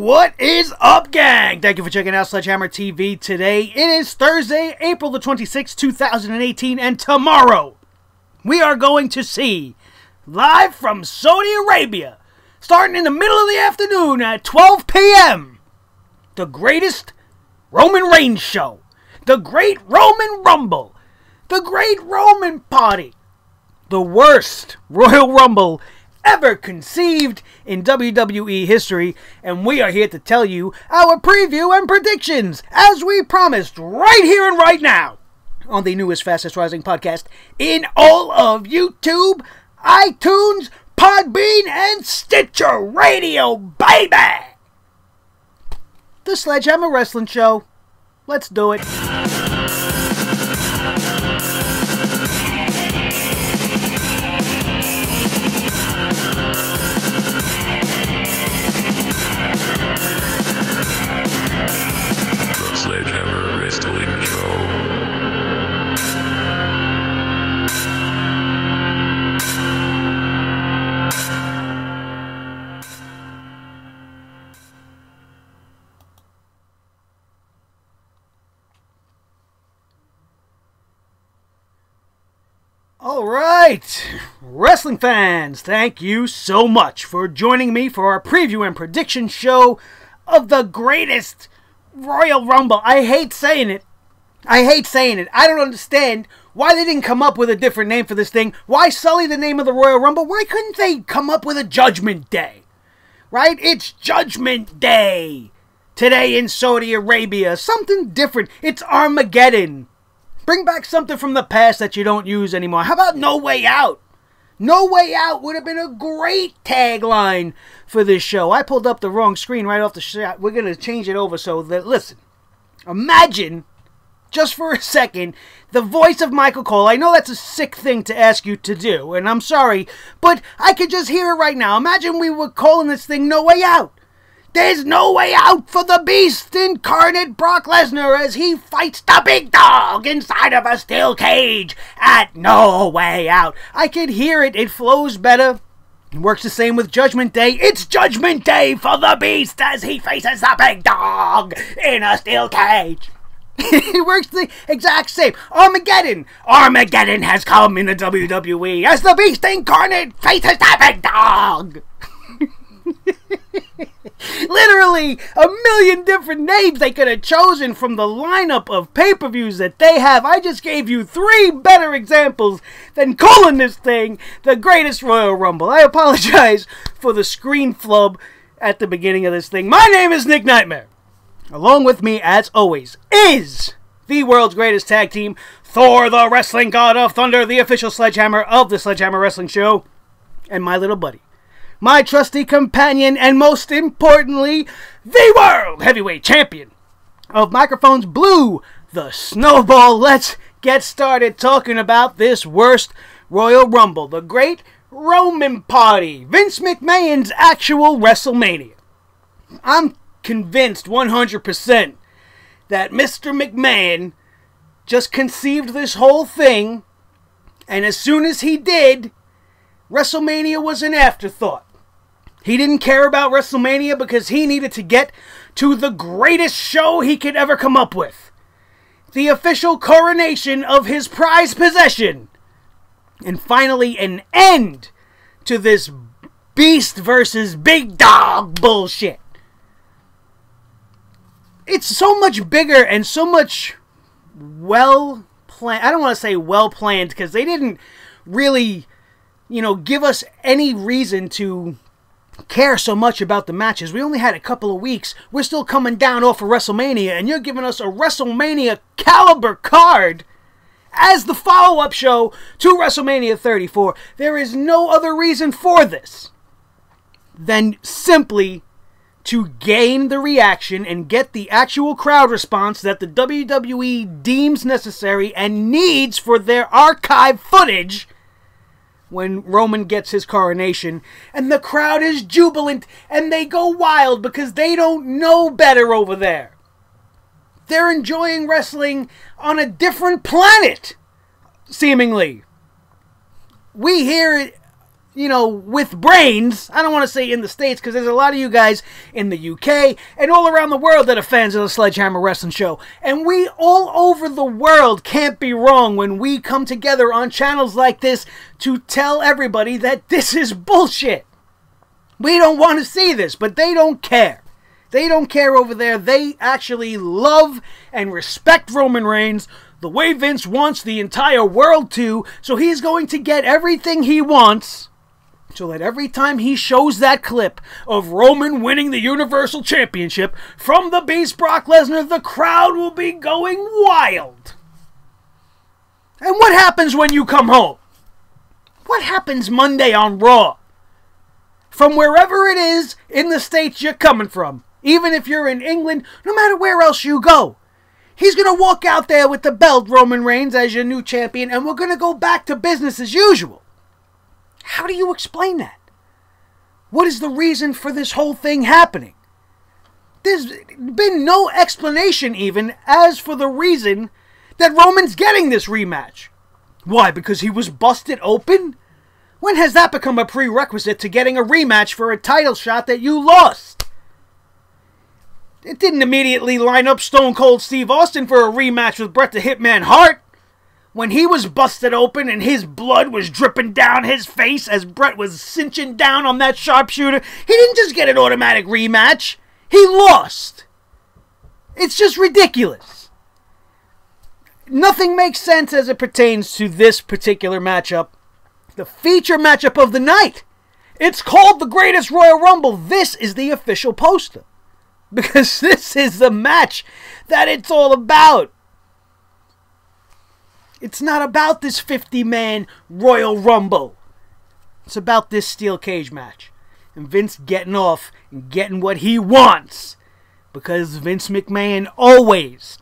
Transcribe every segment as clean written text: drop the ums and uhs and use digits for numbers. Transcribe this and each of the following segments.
What is up, gang? Thank you for checking out Sledgehammer TV today. It is Thursday, April the 26th, 2018, and tomorrow we are going to see, live from Saudi Arabia, starting in the middle of the afternoon at 12 p.m., the greatest Roman Reigns show, the Great Roman Rumble, the Great Roman Party, the worst Royal Rumble ever conceived in WWE history, and we are here to tell you our preview and predictions, as we promised, right here and right now, on the newest, fastest rising podcast in all of YouTube, iTunes, Podbean, and Stitcher Radio, baby! The Sledgehammer Wrestling Show. Let's do it. Sledgehammer Wrestling Show. All right, wrestling fans, thank you so much for joining me for our preview and prediction show of the greatest Royal Rumble. I hate saying it. I don't understand why they didn't come up with a different name for this thing. Why sully the name of the Royal Rumble? Why couldn't they come up with a Judgment Day? Right? It's Judgment Day today in Saudi Arabia. Something different. It's Armageddon. Bring back something from the past that you don't use anymore. How about No Way Out? No Way Out would have been a great tagline for this show. I pulled up the wrong screen right off the shot. We're going to change it over so that, listen, imagine, just for a second, the voice of Michael Cole. I know that's a sick thing to ask you to do, and I'm sorry, but I could just hear it right now. Imagine we were calling this thing No Way Out. There's no way out for the beast incarnate Brock Lesnar as he fights the big dog inside of a steel cage at No Way Out. I could hear it. It flows better. It works the same with Judgment Day. It's Judgment Day for the beast as he faces the big dog in a steel cage. It works the exact same. Armageddon. Armageddon has come in the WWE as the beast incarnate faces the big dog. Literally a million different names they could have chosen from the lineup of pay-per-views that they have. I just gave you 3 better examples than calling this thing the greatest Royal Rumble. I apologize for the screen flub at the beginning of this thing. My name is Nick Nightmare. Along with me, as always, is the world's greatest tag team, Thor, the wrestling god of thunder, the official Sledgehammer of the Sledgehammer Wrestling Show, and my little buddy, my trusty companion, and most importantly, the World Heavyweight Champion of Microphones Blue, the Snowball. Let's get started talking about this worst Royal Rumble, the Great Roman Party, Vince McMahon's actual WrestleMania. I'm convinced 100% that Mr. McMahon just conceived this whole thing, and as soon as he did, WrestleMania was an afterthought. He didn't care about WrestleMania because he needed to get to the greatest show he could ever come up with. The official coronation of his prized possession. And finally an end to this beast versus big dog bullshit. It's so much bigger and so much well-planned. I don't want to say well-planned because they didn't really, give us any reason to care so much about the matches. We only had a couple of weeks. We're still coming down off of WrestleMania, and you're giving us a WrestleMania caliber card as the follow-up show to WrestleMania 34. There is no other reason for this than simply to gain the reaction and get the actual crowd response that the WWE deems necessary and needs for their archive footage when Roman gets his coronation, and the crowd is jubilant, and they go wild because they don't know better over there. They're enjoying wrestling on a different planet, seemingly. We here you know, with brains. I don't want to say in the States, because there's a lot of you guys in the UK and all around the world that are fans of the Sledgehammer Wrestling Show. And we all over the world can't be wrong when we come together on channels like this to tell everybody that this is bullshit. We don't want to see this, but they don't care. They don't care over there. They actually love and respect Roman Reigns the way Vince wants the entire world to, so he's going to get everything he wants, so that every time he shows that clip of Roman winning the Universal Championship from the Beast Brock Lesnar, the crowd will be going wild. And what happens when you come home? What happens Monday on Raw? From wherever it is in the States you're coming from, even if you're in England, no matter where else you go, he's going to walk out there with the belt, Roman Reigns, as your new champion, and we're going to go back to business as usual. How do you explain that? What is the reason for this whole thing happening? There's been no explanation even as for the reason that Roman's getting this rematch. Why? Because he was busted open? When has that become a prerequisite to getting a rematch for a title shot that you lost? It didn't immediately line up Stone Cold Steve Austin for a rematch with Bret the Hitman Hart. When he was busted open and his blood was dripping down his face as Bret was cinching down on that sharpshooter, he didn't just get an automatic rematch. He lost. It's just ridiculous. Nothing makes sense as it pertains to this particular matchup. The feature matchup of the night. It's called the Greatest Royal Rumble. This is the official poster. Because this is the match that it's all about. It's not about this 50-man Royal Rumble. It's about this steel cage match. And Vince getting off and getting what he wants. Because Vince McMahon always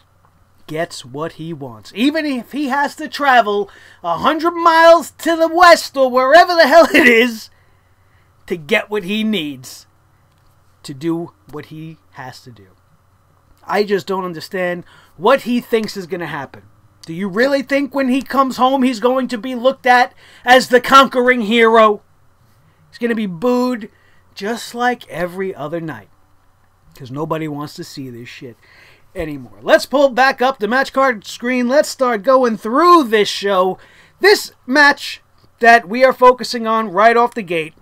gets what he wants. Even if he has to travel 100 miles to the west or wherever the hell it is to get what he needs to do what he has to do. I just don't understand what he thinks is going to happen. Do you really think when he comes home he's going to be looked at as the conquering hero? He's going to be booed just like every other night. Because nobody wants to see this shit anymore. Let's pull back up the match card screen. Let's start going through this show. This match that we are focusing on right off the gate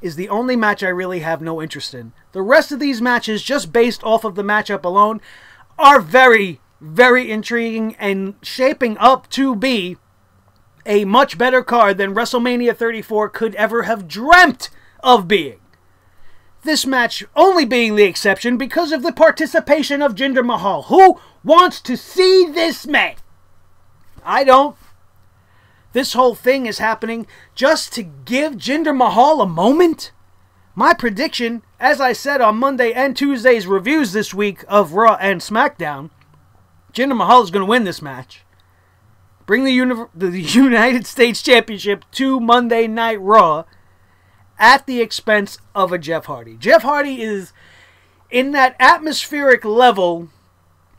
is the only match I really have no interest in. The rest of these matches, just based off of the matchup alone, are very, very intriguing and shaping up to be a much better card than WrestleMania 34 could ever have dreamt of being. This match only being the exception because of the participation of Jinder Mahal. Who wants to see this man? I don't. This whole thing is happening just to give Jinder Mahal a moment. My prediction, as I said on Monday and Tuesday's reviews this week of Raw and SmackDown, Jinder Mahal is going to win this match. Bring the United States Championship to Monday Night Raw at the expense of a Jeff Hardy. Jeff Hardy is in that atmospheric level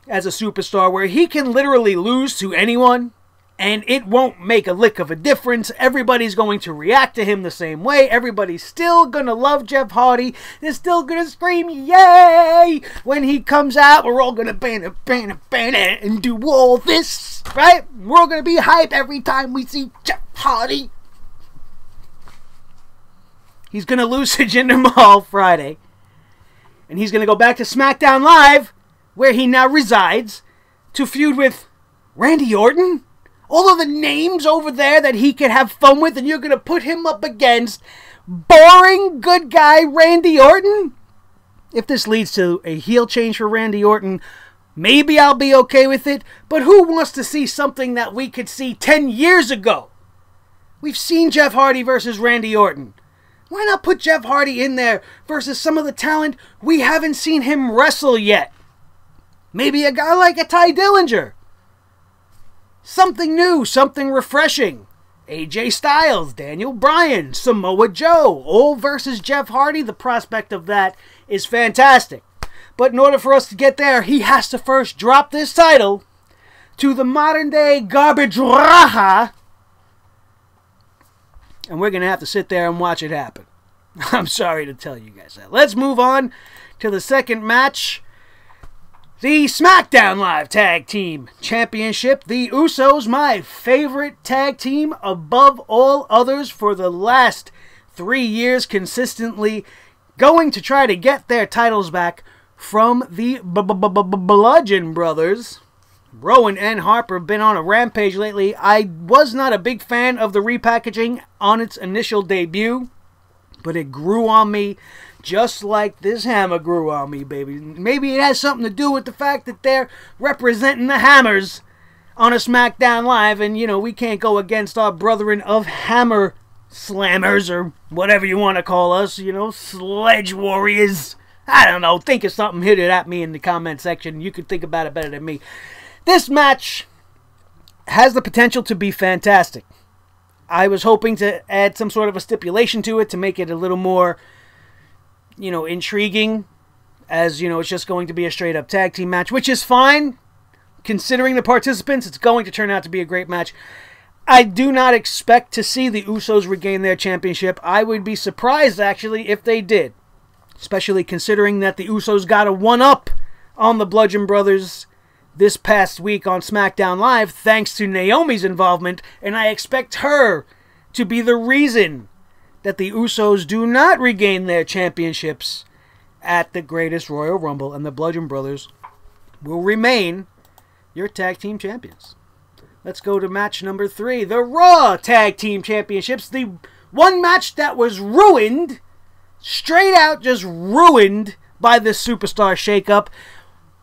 as a superstar where he can literally lose to anyone and it won't make a lick of a difference. Everybody's going to react to him the same way. Everybody's still going to love Jeff Hardy. They're still going to scream, yay! When he comes out, we're all going to ban it, and do all this, right? We're all going to be hyped every time we see Jeff Hardy. He's going to lose to Jinder Mahal Friday. And he's going to go back to SmackDown Live, where he now resides, to feud with Randy Orton. All of the names over there that he could have fun with, and you're going to put him up against boring good guy Randy Orton? If this leads to a heel change for Randy Orton, maybe I'll be okay with it. But who wants to see something that we could see 10 years ago? We've seen Jeff Hardy versus Randy Orton. Why not put Jeff Hardy in there versus some of the talent we haven't seen him wrestle yet? Maybe a guy like a Ty Dillinger. Something new, something refreshing. AJ Styles, Daniel Bryan, Samoa Joe, all versus Jeff Hardy. The prospect of that is fantastic. But in order for us to get there, he has to first drop this title to the modern day garbage raha and we're going to have to sit there and watch it happen. I'm sorry to tell you guys that. Let's move on to the second match. The SmackDown Live Tag Team Championship. The Usos, my favorite tag team above all others for the last 3 years, consistently going to try to get their titles back from the Bludgeon Brothers. Rowan and Harper have been on a rampage lately. I was not a big fan of the repackaging on its initial debut, but it grew on me just like this hammer grew on me, baby. Maybe it has something to do with the fact that they're representing the Hammers on a SmackDown Live, and, you know, we can't go against our brethren of Hammer Slammers, or whatever you want to call us, you know, Sledge Warriors. I don't know. Think of something, hit it at me in the comment section. You can think about it better than me. This match has the potential to be fantastic. I was hoping to add some sort of a stipulation to it to make it a little more, you know, intriguing, as, you know, it's just going to be a straight-up tag team match, which is fine. Considering the participants, it's going to turn out to be a great match. I do not expect to see the Usos regain their championship. I would be surprised, actually, if they did, especially considering that the Usos got a one-up on the Bludgeon Brothers this past week on SmackDown Live, thanks to Naomi's involvement, and I expect her to be the reason that the Usos do not regain their championships at the Greatest Royal Rumble, and the Bludgeon Brothers will remain your tag team champions. Let's go to match number 3, the Raw Tag Team Championships, the one match that was ruined, straight out just ruined by this superstar shakeup.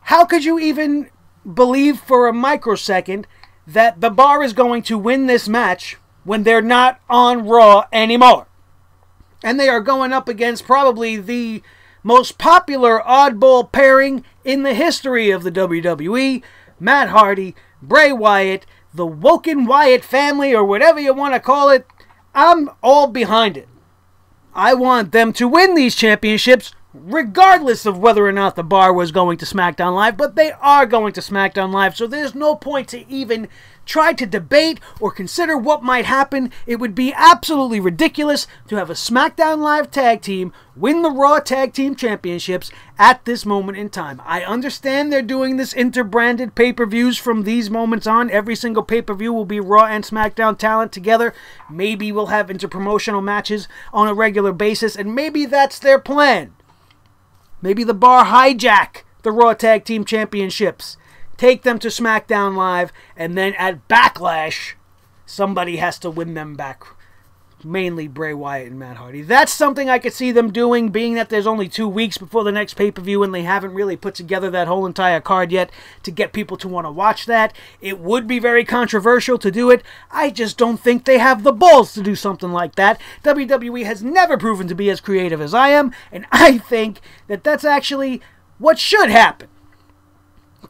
How could you even believe for a microsecond that the Bar is going to win this match when they're not on Raw anymore? And they are going up against probably the most popular oddball pairing in the history of the WWE, Matt Hardy, Bray Wyatt, the Woken Wyatt family, or whatever you want to call it. I'm all behind it. I want them to win these championships regardless of whether or not the Bar was going to SmackDown Live, but they are going to SmackDown Live, so there's no point to even try to debate or consider what might happen. It would be absolutely ridiculous to have a SmackDown Live tag team win the Raw Tag Team Championships at this moment in time. I understand they're doing this interbranded pay-per-views from these moments on. Every single pay-per-view will be Raw and SmackDown talent together. Maybe we'll have interpromotional matches on a regular basis, and maybe that's their plan. Maybe the Bar hijack the Raw Tag Team Championships, take them to SmackDown Live, and then at Backlash, somebody has to win them back. Mainly Bray Wyatt and Matt Hardy. That's something I could see them doing, being that there's only 2 weeks before the next pay-per-view and they haven't really put together that whole entire card yet to get people to want to watch that. It would be very controversial to do it. I just don't think they have the balls to do something like that. WWE has never proven to be as creative as I am, and I think that that's actually what should happen.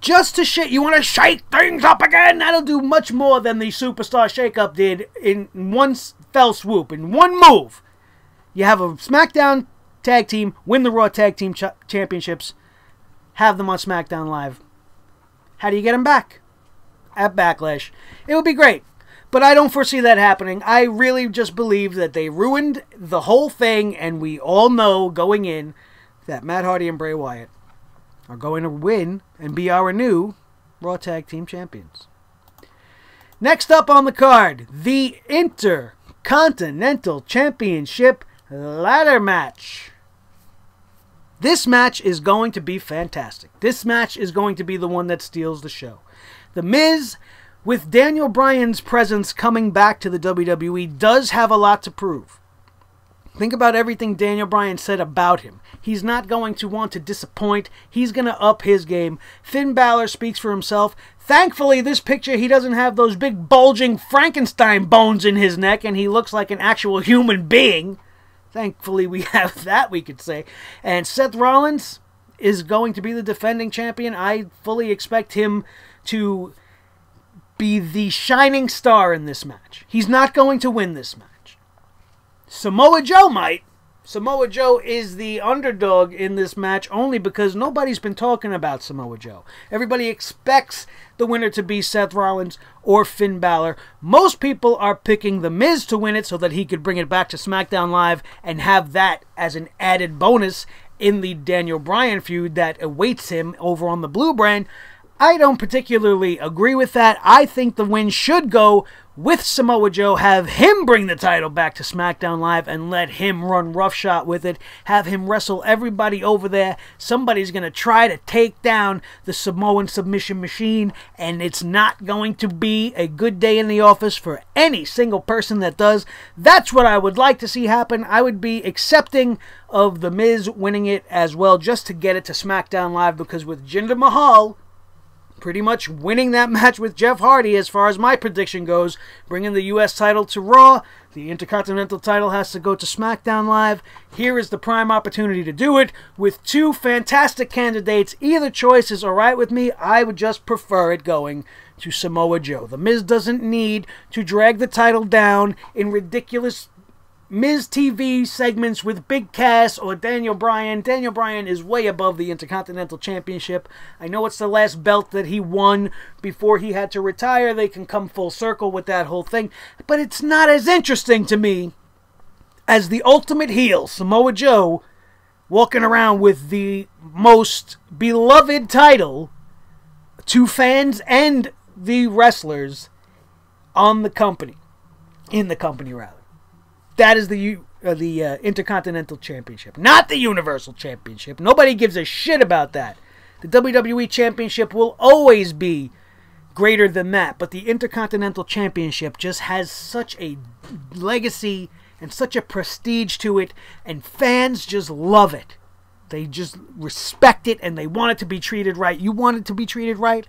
Just to you want to shake things up again? That'll do much more than the Superstar Shakeup did in one fell swoop, in one move. You have a SmackDown tag team, win the Raw Tag Team Championships, have them on SmackDown Live. How do you get them back? At Backlash. It would be great, but I don't foresee that happening. I really just believe that they ruined the whole thing, and we all know going in that Matt Hardy and Bray Wyatt are going to win and be our new Raw Tag Team Champions. Next up on the card, the Intercontinental Championship Ladder Match. This match is going to be fantastic. This match is going to be the one that steals the show. The Miz, with Daniel Bryan's presence coming back to the WWE, does have a lot to prove. Think about everything Daniel Bryan said about him. He's not going to want to disappoint. He's going to up his game. Finn Balor speaks for himself. Thankfully, this picture, he doesn't have those big bulging Frankenstein bones in his neck, and he looks like an actual human being. Thankfully, we have that, we could say. And Seth Rollins is going to be the defending champion. I fully expect him to be the shining star in this match. He's not going to win this match. Samoa Joe might. Samoa Joe is the underdog in this match only because nobody's been talking about Samoa Joe. Everybody expects the winner to be Seth Rollins or Finn Balor. Most people are picking The Miz to win it so that he could bring it back to SmackDown Live and have that as an added bonus in the Daniel Bryan feud that awaits him over on the Blue brand. I don't particularly agree with that. I think the win should go with Samoa Joe, have him bring the title back to SmackDown Live and let him run roughshod with it, have him wrestle everybody over there. Somebody's going to try to take down the Samoan submission machine, and it's not going to be a good day in the office for any single person that does. That's what I would like to see happen. I would be accepting of The Miz winning it as well, just to get it to SmackDown Live, because with Jinder Mahal pretty much winning that match with Jeff Hardy, as far as my prediction goes, bringing the U.S. title to Raw, the Intercontinental title has to go to SmackDown Live. Here is the prime opportunity to do it with two fantastic candidates. Either choice is alright with me. I would just prefer it going to Samoa Joe. The Miz doesn't need to drag the title down in ridiculous Miz TV segments with Big Cass or Daniel Bryan. Daniel Bryan is way above the Intercontinental Championship. I know it's the last belt that he won before he had to retire. They can come full circle with that whole thing. But it's not as interesting to me as the ultimate heel, Samoa Joe, walking around with the most beloved title to fans and the wrestlers on the company. In the company, rather. That is the Intercontinental Championship, not the Universal Championship. Nobody gives a shit about that. The WWE Championship will always be greater than that, but the Intercontinental Championship just has such a legacy and such a prestige to it, and fans just love it. They just respect it, and they want it to be treated right. You want it to be treated right?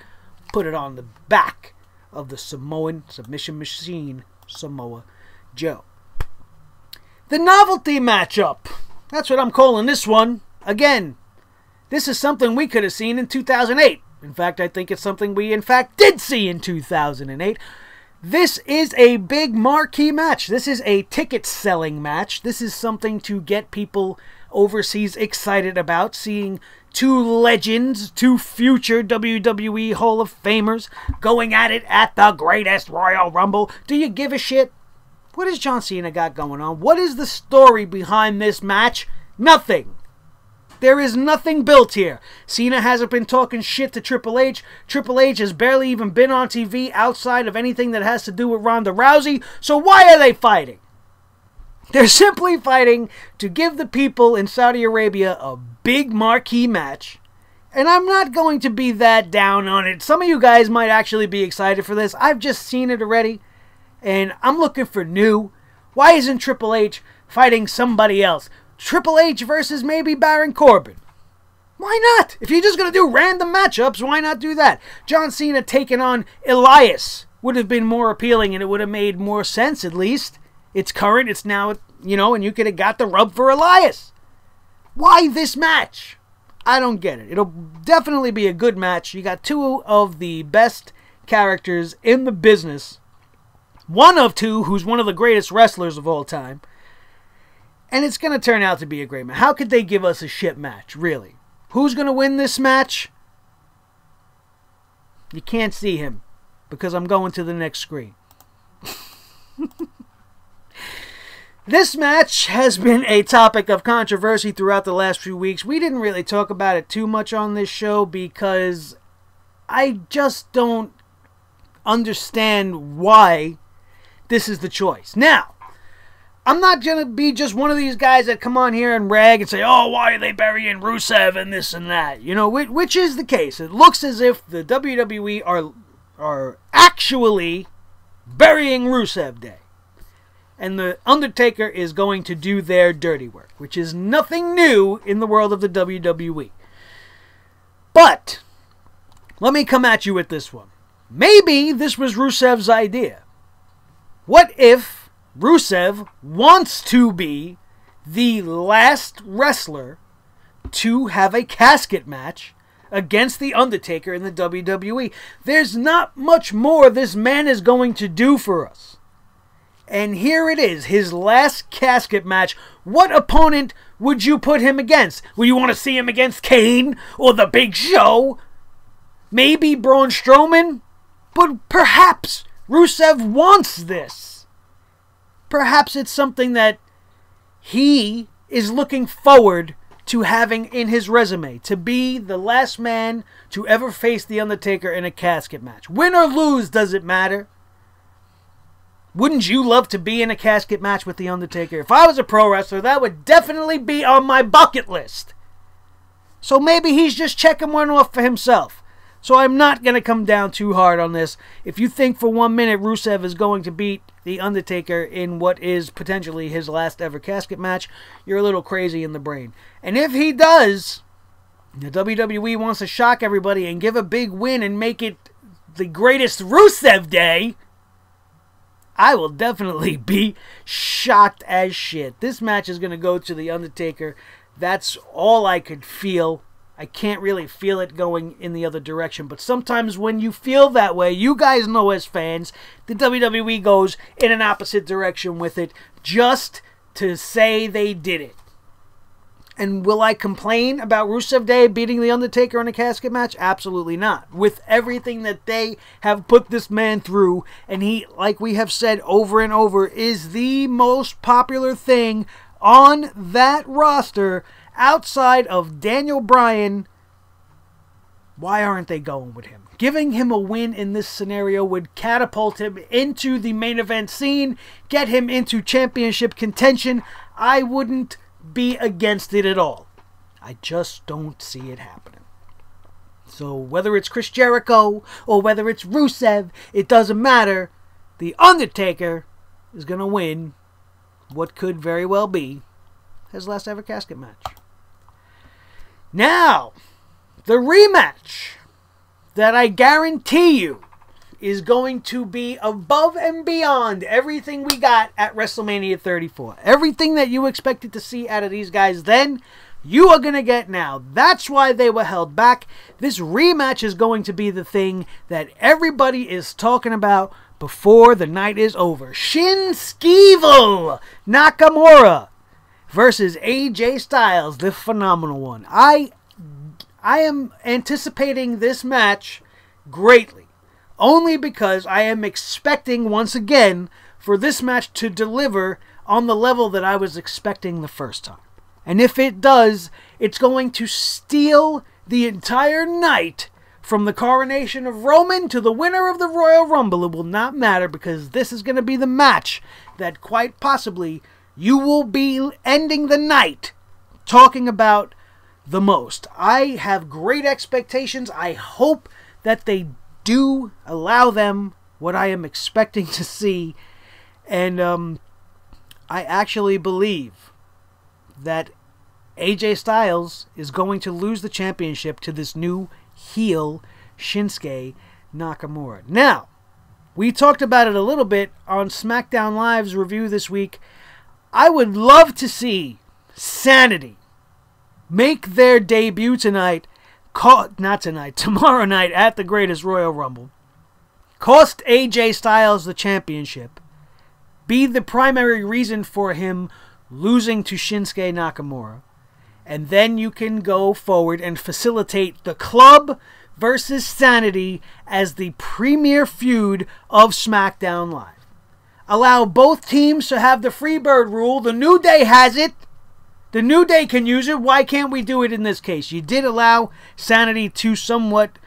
Put it on the back of the Samoan submission machine, Samoa Joe. The novelty matchup. That's what I'm calling this one. Again, this is something we could have seen in 2008. In fact, I think it's something we, in fact, did see in 2008. This is a big marquee match. This is a ticket-selling match. This is something to get people overseas excited about, seeing two legends, two future WWE Hall of Famers going at it at the greatest Royal Rumble. Do you give a shit? What has John Cena got going on? What is the story behind this match? Nothing. There is nothing built here. Cena hasn't been talking shit to Triple H. Triple H has barely even been on TV outside of anything that has to do with Ronda Rousey. So why are they fighting? They're simply fighting to give the people in Saudi Arabia a big marquee match. And I'm not going to be that down on it. Some of you guys might actually be excited for this. I've just seen it already. And I'm looking for new. Why isn't Triple H fighting somebody else? Triple H versus maybe Baron Corbin. Why not? If you're just going to do random matchups, why not do that? John Cena taking on Elias would have been more appealing, and it would have made more sense at least. It's current, it's now, and you could have got the rub for Elias. Why this match? I don't get it. It'll definitely be a good match. You got two of the best characters in the business. One of two who's one of the greatest wrestlers of all time. And it's going to turn out to be a great match. How could they give us a shit match, really? Who's going to win this match? You can't see him because I'm going to the next screen. This match has been a topic of controversy throughout the last few weeks. We didn't really talk about it too much on this show because I just don't understand why this is the choice. Now, I'm not going to be just one of these guys that come on here and rag and say, oh, why are they burying Rusev and this and that? Which is the case. It looks as if the WWE are actually burying Rusev Day. And the Undertaker is going to do their dirty work, which is nothing new in the world of the WWE. But, let me come at you with this one. Maybe this was Rusev's idea. What if Rusev wants to be the last wrestler to have a casket match against The Undertaker in the WWE? There's not much more this man is going to do for us. And here it is, his last casket match. What opponent would you put him against? Would you want to see him against Kane or The Big Show? Maybe Braun Strowman? But perhaps Rusev wants this. Perhaps it's something that he is looking forward to having in his resume, to be the last man to ever face The Undertaker in a casket match. Win or lose, does it matter? Wouldn't you love to be in a casket match with The Undertaker? If I was a pro wrestler, that would definitely be on my bucket list. So maybe he's just checking one off for himself. So I'm not going to come down too hard on this. If you think for 1 minute Rusev is going to beat The Undertaker in what is potentially his last ever casket match, you're a little crazy in the brain. And if he does, the WWE wants to shock everybody and give a big win and make it the greatest Rusev Day, I will definitely be shocked as shit. This match is going to go to The Undertaker. That's all I could feel. I can't really feel it going in the other direction. But sometimes when you feel that way, you guys know as fans, the WWE goes in an opposite direction with it just to say they did it. And will I complain about Rusev Day beating The Undertaker in a casket match? Absolutely not. With everything that they have put this man through, and he, like we have said over and over, is the most popular thing on that roster outside of Daniel Bryan. Why aren't they going with him? Giving him a win in this scenario would catapult him into the main event scene, get him into championship contention. I wouldn't be against it at all. I just don't see it happening. So whether it's Chris Jericho or whether it's Rusev, it doesn't matter. The Undertaker is going to win what could very well be his last ever casket match. Now, the rematch that I guarantee you is going to be above and beyond everything we got at WrestleMania 34. Everything that you expected to see out of these guys then, you are going to get now. That's why they were held back. This rematch is going to be the thing that everybody is talking about before the night is over. Shinsuke Nakamura versus AJ Styles, the phenomenal one. I am anticipating this match greatly. Only because I am expecting, once again, for this match to deliver on the level that I was expecting the first time. And if it does, it's going to steal the entire night from the coronation of Roman to the winner of the Royal Rumble. It will not matter because this is going to be the match that quite possibly you will be ending the night talking about the most. I have great expectations. I hope that they do allow them what I am expecting to see. And I actually believe that AJ Styles is going to lose the championship to this new heel Shinsuke Nakamura. Now, we talked about it a little bit on SmackDown Live's review this week. I would love to see Sanity make their debut tonight. Tomorrow night at the Greatest Royal Rumble. Cost AJ Styles the championship. Be the primary reason for him losing to Shinsuke Nakamura. And then you can go forward and facilitate the Club versus Sanity as the premier feud of SmackDown Live. Allow both teams to have the Freebird rule. The New Day has it. The New Day can use it. Why can't we do it in this case? You did allow Sanity to somewhat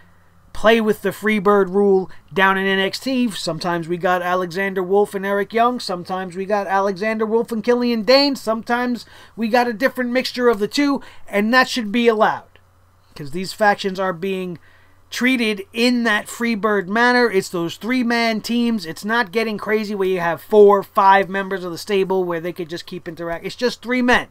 play with the Freebird rule down in NXT. Sometimes we got Alexander Wolf and Eric Young. Sometimes we got Alexander Wolf and Killian Dane. Sometimes we got a different mixture of the two. And that should be allowed. Because these factions are being treated in that Freebird manner. It's those three-man teams. It's not getting crazy where you have 4 or 5 members of the stable where they could just keep interacting. It's just 3 men.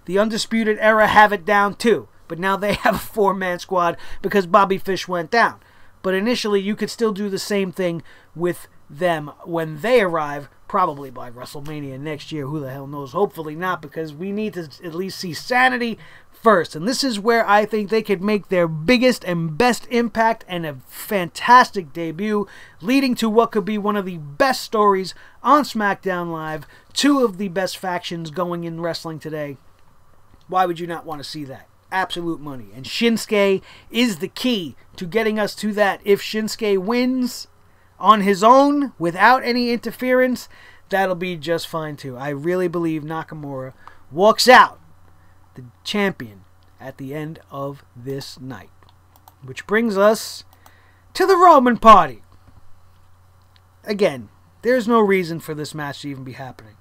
The Undisputed Era have it down too, but now they have a 4-man squad because Bobby Fish went down. But initially, you could still do the same thing with them when they arrive Probably by WrestleMania next year. Who the hell knows? Hopefully not, because we need to at least see sanity first. And this is where I think they could make their biggest and best impact and a fantastic debut, leading to what could be one of the best stories on SmackDown Live. Two of the best factions going in wrestling today. Why would you not want to see that? Absolute money. And Shinsuke is the key to getting us to that. If Shinsuke wins on his own, without any interference, that'll be just fine too. I really believe Nakamura walks out the champion at the end of this night. Which brings us to the Roman party. Again, there's no reason for this match to even be happening.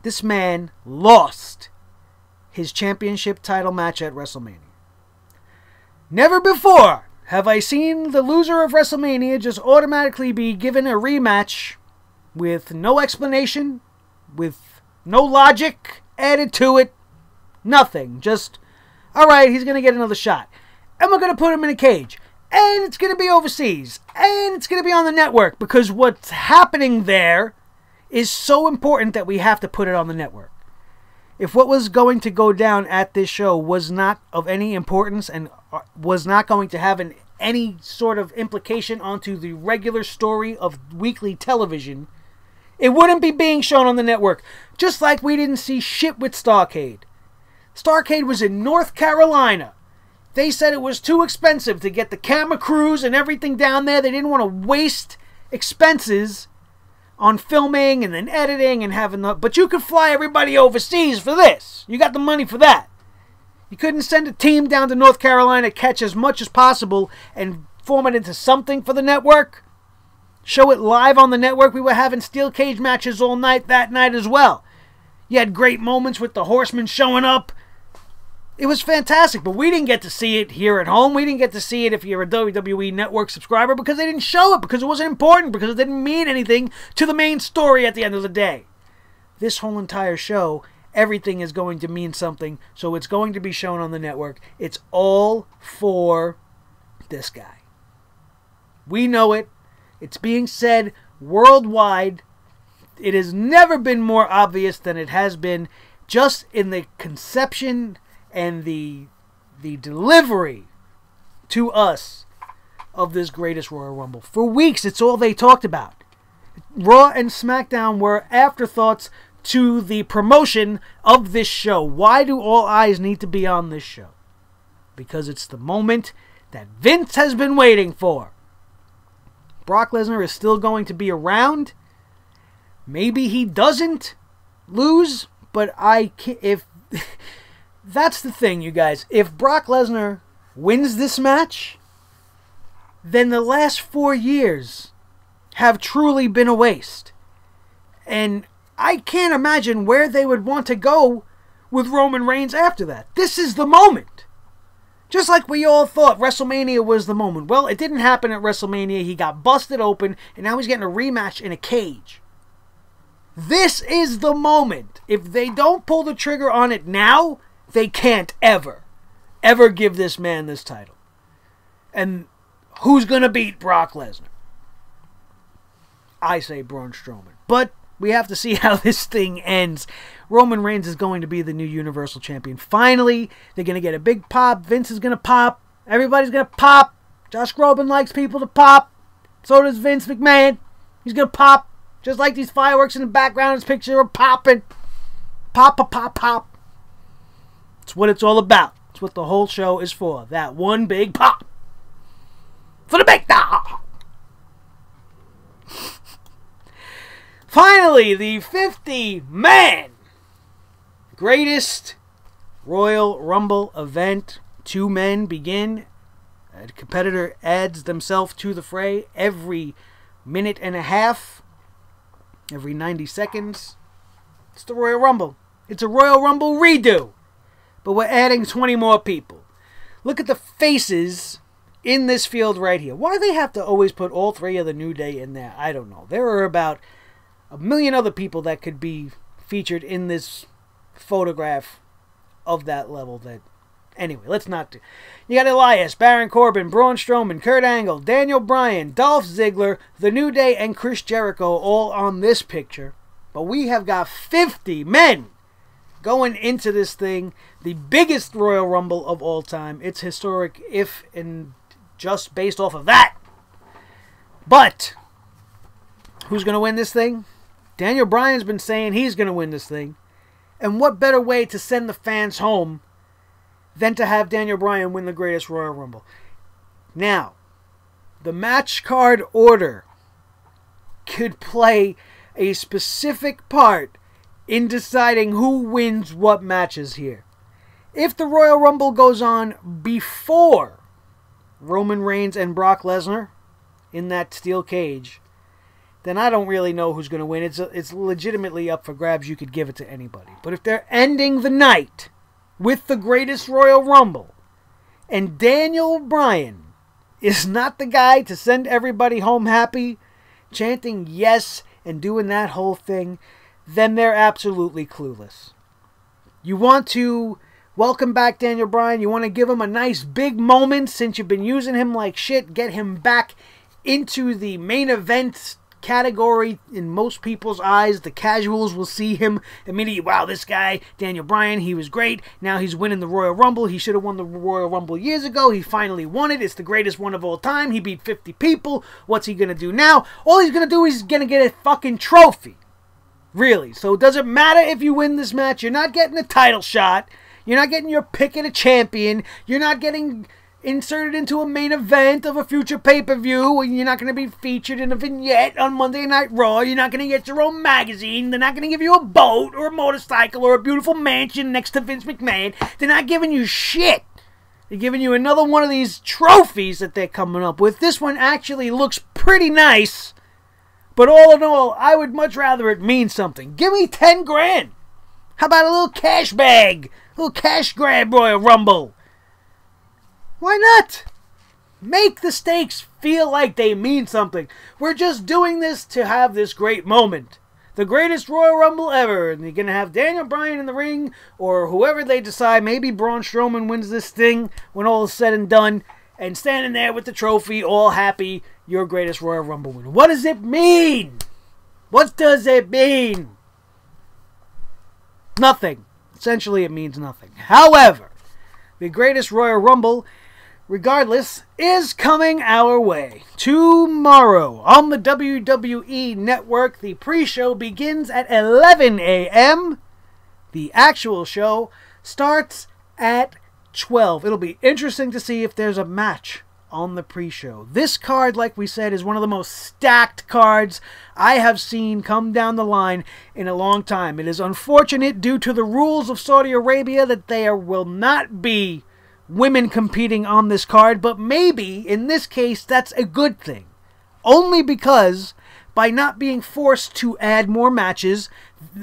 This man lost his championship title match at WrestleMania. Never before have I seen the loser of WrestleMania just automatically be given a rematch with no explanation, with no logic added to it, nothing. Just, alright, he's going to get another shot. And we're going to put him in a cage. And it's going to be overseas. And it's going to be on the network. Because what's happening there is so important that we have to put it on the network. If what was going to go down at this show was not of any importance and was not going to have any sort of implication onto the regular story of weekly television, it wouldn't be being shown on the network. Just like we didn't see shit with Starrcade. Starrcade was in North Carolina. They said it was too expensive to get the camera crews and everything down there. They didn't want to waste expenses on filming and then editing and having the... But you could fly everybody overseas for this. You got the money for that. You couldn't send a team down to North Carolina, catch as much as possible, and form it into something for the network? Show it live on the network? We were having steel cage matches all night that night as well. You had great moments with the Horsemen showing up. It was fantastic, but we didn't get to see it here at home. We didn't get to see it if you're a WWE Network subscriber because they didn't show it, because it wasn't important, because it didn't mean anything to the main story at the end of the day. This whole entire show, everything is going to mean something, so it's going to be shown on the network. It's all for this guy. We know it. It's being said worldwide. It has never been more obvious than it has been just in the conception and the delivery to us of this greatest Royal Rumble. For weeks, it's all they talked about. Raw and SmackDown were afterthoughts to the promotion of this show. Why do all eyes need to be on this show? Because it's the moment that Vince has been waiting for. Brock Lesnar is still going to be around. Maybe he doesn't lose, but I can't... That's the thing, you guys. If Brock Lesnar wins this match, then the last 4 years have truly been a waste. And I can't imagine where they would want to go with Roman Reigns after that. This is the moment. Just like we all thought WrestleMania was the moment. Well, it didn't happen at WrestleMania. He got busted open, and now he's getting a rematch in a cage. This is the moment. If they don't pull the trigger on it now, they can't ever give this man this title. And who's going to beat Brock Lesnar? I say Braun Strowman. But we have to see how this thing ends. Roman Reigns is going to be the new Universal Champion. Finally, they're going to get a big pop. Vince is going to pop. Everybody's going to pop. Josh Groban likes people to pop. So does Vince McMahon. He's going to pop. Just like these fireworks in the background of this picture are popping. Pop, pop, pop, pop. It's what it's all about. It's what the whole show is for. That one big pop. For the big pop. Finally, the 50-man greatest Royal Rumble event. 2 men begin. A competitor adds themselves to the fray every minute and a half. Every 90 seconds. It's the Royal Rumble. It's a Royal Rumble redo. But we're adding 20 more people. Look at the faces in this field right here. Why do they have to always put all 3 of the New Day in there? I don't know. There are about a million other people that could be featured in this photograph of that level. That anyway, let's not do. You got Elias, Baron Corbin, Braun Strowman, Kurt Angle, Daniel Bryan, Dolph Ziggler, The New Day, and Chris Jericho all on this picture. But we have got 50 men going into this thing. The biggest Royal Rumble of all time. It's historic if and just based off of that. But who's going to win this thing? Daniel Bryan's been saying he's going to win this thing. And what better way to send the fans home than to have Daniel Bryan win the greatest Royal Rumble? Now, the match card order could play a specific part in deciding who wins what matches here. If the Royal Rumble goes on before Roman Reigns and Brock Lesnar in that steel cage, then I don't really know who's going to win. It's legitimately up for grabs. You could give it to anybody. But if they're ending the night with the greatest Royal Rumble, and Daniel Bryan is not the guy to send everybody home happy, chanting yes and doing that whole thing, then they're absolutely clueless. You want to welcome back Daniel Bryan. You want to give him a nice big moment since you've been using him like shit. Get him back into the main event category in most people's eyes. The casuals will see him immediately. Wow, this guy, Daniel Bryan, he was great. Now he's winning the Royal Rumble. He should have won the Royal Rumble years ago. He finally won it. It's the greatest one of all time. He beat 50 people. What's he going to do now? All he's going to do is he's going to get a fucking trophy. Really. So it doesn't matter if you win this match. You're not getting a title shot. You're not getting your pick at a champion. You're not getting inserted into a main event of a future pay-per-view, and you're not going to be featured in a vignette on Monday Night Raw. You're not going to get your own magazine. They're not going to give you a boat or a motorcycle or a beautiful mansion next to Vince McMahon. They're not giving you shit. They're giving you another one of these trophies that they're coming up with. This one actually looks pretty nice, but all in all, I would much rather it mean something. Give me 10 grand. How about a little cash bag? A little cash grab Royal Rumble. Why not? Make the stakes feel like they mean something. We're just doing this to have this great moment. The greatest Royal Rumble ever. And you're going to have Daniel Bryan in the ring, or whoever they decide. Maybe Braun Strowman wins this thing when all is said and done. And standing there with the trophy, all happy, your greatest Royal Rumble winner. What does it mean? What does it mean? Nothing. Essentially, it means nothing. However, the greatest Royal Rumble, regardless, is coming our way. Tomorrow on the WWE Network, the pre-show begins at 11 a.m. The actual show starts at 12. It'll be interesting to see if there's a match on the pre-show. This card, like we said, is one of the most stacked cards I have seen come down the line in a long time. It is unfortunate due to the rules of Saudi Arabia that there will not be women competing on this card, but maybe in this case that's a good thing. Only because by not being forced to add more matches,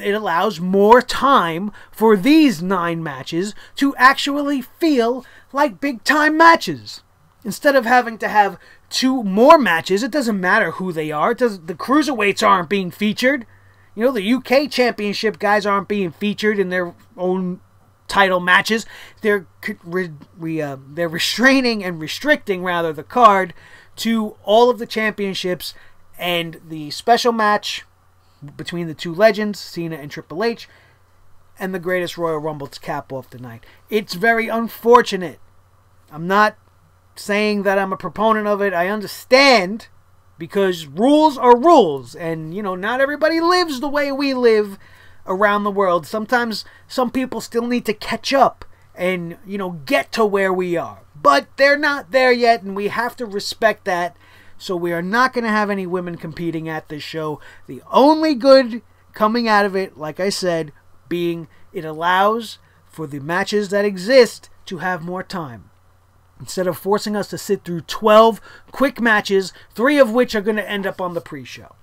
it allows more time for these 9 matches to actually feel like big time matches. Instead of having to have 2 more matches, it doesn't matter who they are. The cruiserweights aren't being featured. You know, the UK Championship guys aren't being featured in their own title matches. They're restraining and restricting, rather, the card to all of the championships and the special match between the 2 legends, Cena and Triple H, and the greatest Royal Rumble to cap off the night. It's very unfortunate. I'm not saying that I'm a proponent of it. I understand, because rules are rules, and you know, not everybody lives the way we live around the world. Sometimes some people still need to catch up and, you know, get to where we are, but they're not there yet, and we have to respect that. So we are not going to have any women competing at this show. The only good coming out of it, like I said, being it allows for the matches that exist to have more time. Instead of forcing us to sit through 12 quick matches, 3 of which are going to end up on the pre-show.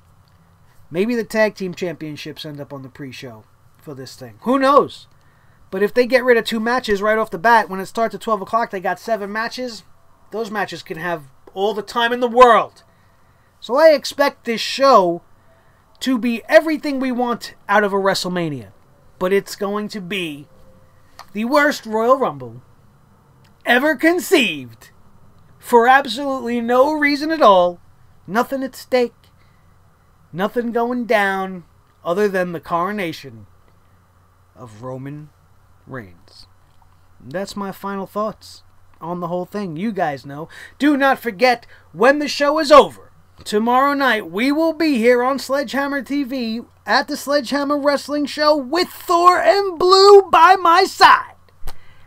Maybe the tag team championships end up on the pre-show for this thing. Who knows? But if they get rid of 2 matches right off the bat, when it starts at 12 o'clock, they got 7 matches. Those matches can have all the time in the world. So I expect this show to be everything we want out of a WrestleMania. But it's going to be the worst Royal Rumble ever conceived, for absolutely no reason at all. Nothing at stake, nothing going down, other than the coronation of Roman Reigns. That's my final thoughts on the whole thing. You guys know. Do not forget, when the show is over, tomorrow night, we will be here on Sledgehammer TV at the Sledgehammer Wrestling Show with Thor and Blue by my side,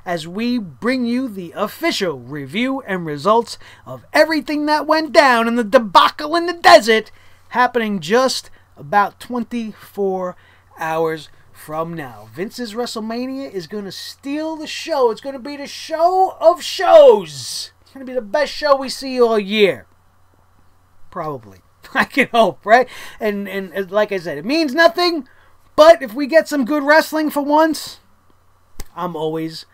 as we bring you the official review and results of everything that went down in the debacle in the desert, happening just about 24 hours from now. Vince's WrestleMania is going to steal the show. It's going to be the show of shows. It's going to be the best show we see all year. Probably. I can hope, right? And like I said, it means nothing, but if we get some good wrestling for once, I'm always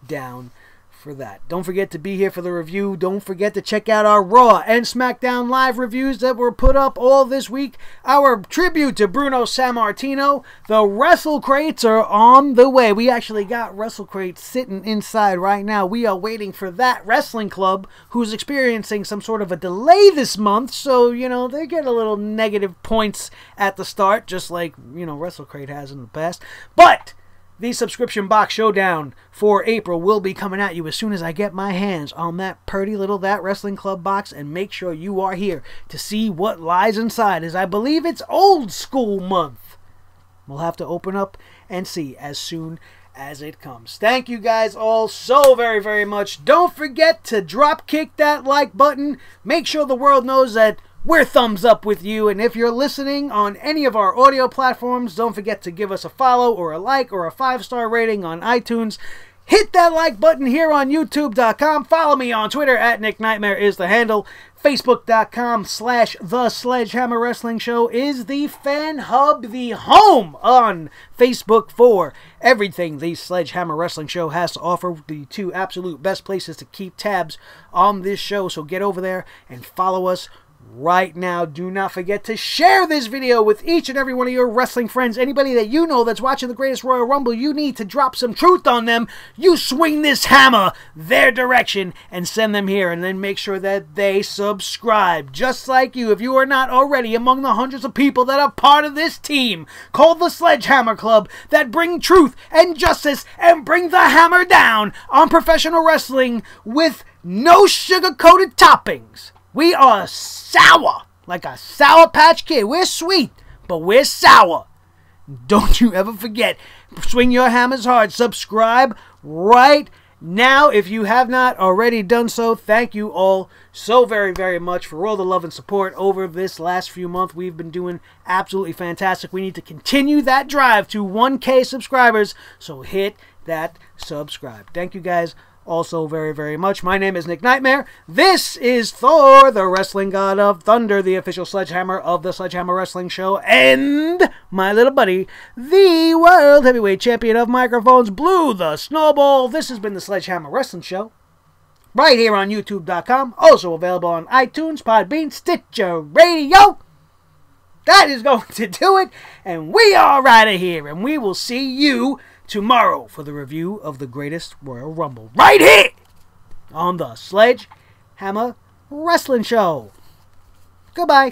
down for that. Don't forget to be here for the review. Don't forget to check out our Raw and SmackDown Live reviews that were put up all this week. Our tribute to Bruno Sammartino. The Wrestle Crates are on the way. We actually got Wrestle Crates sitting inside right now. We are waiting for that wrestling club who's experiencing some sort of a delay this month. So, you know, they get a little negative points at the start, just like, you know, Wrestle Crate has in the past. But the subscription box showdown for April will be coming at you as soon as I get my hands on that pretty little That Wrestling Club box, and make sure you are here to see what lies inside, as I believe it's old school month. We'll have to open up and see as soon as it comes. Thank you guys all so very, very much. Don't forget to drop kick that like button. Make sure the world knows that we're thumbs up with you, and if you're listening on any of our audio platforms, don't forget to give us a follow or a like or a 5-star rating on iTunes. Hit that like button here on YouTube.com. Follow me on Twitter at Nick Nightmare is the handle. Facebook.com/The Sledgehammer Wrestling Show is the fan hub, the home on Facebook for everything the Sledgehammer Wrestling Show has to offer. The two absolute best places to keep tabs on this show, so get over there and follow us right now. Do not forget to share this video with each and every one of your wrestling friends. Anybody that you know that's watching the Greatest Royal Rumble, you need to drop some truth on them. You swing this hammer their direction and send them here, and then make sure that they subscribe. Just like you, if you are not already among the hundreds of people that are part of this team called the Sledgehammer Club, that bring truth and justice and bring the hammer down on professional wrestling with no sugar-coated toppings. We are sour, like a Sour Patch Kid. We're sweet, but we're sour. Don't you ever forget, swing your hammers hard. Subscribe right now if you have not already done so. Thank you all so very, very much for all the love and support over this last few months. We've been doing absolutely fantastic. We need to continue that drive to 1K subscribers, so hit that subscribe. Thank you guys also very, very much. My name is Nick Nightmare. This is Thor, the wrestling god of thunder, the official sledgehammer of the Sledgehammer Wrestling Show, and my little buddy, the world heavyweight champion of microphones, Blue the Snowball. This has been the Sledgehammer Wrestling Show, right here on YouTube.com, also available on iTunes, Podbean, Stitcher Radio. That is going to do it, and we are out of here, and we will see you tomorrow for the review of the Greatest Royal Rumble, right here on the Sledgehammer Wrestling Show. Goodbye.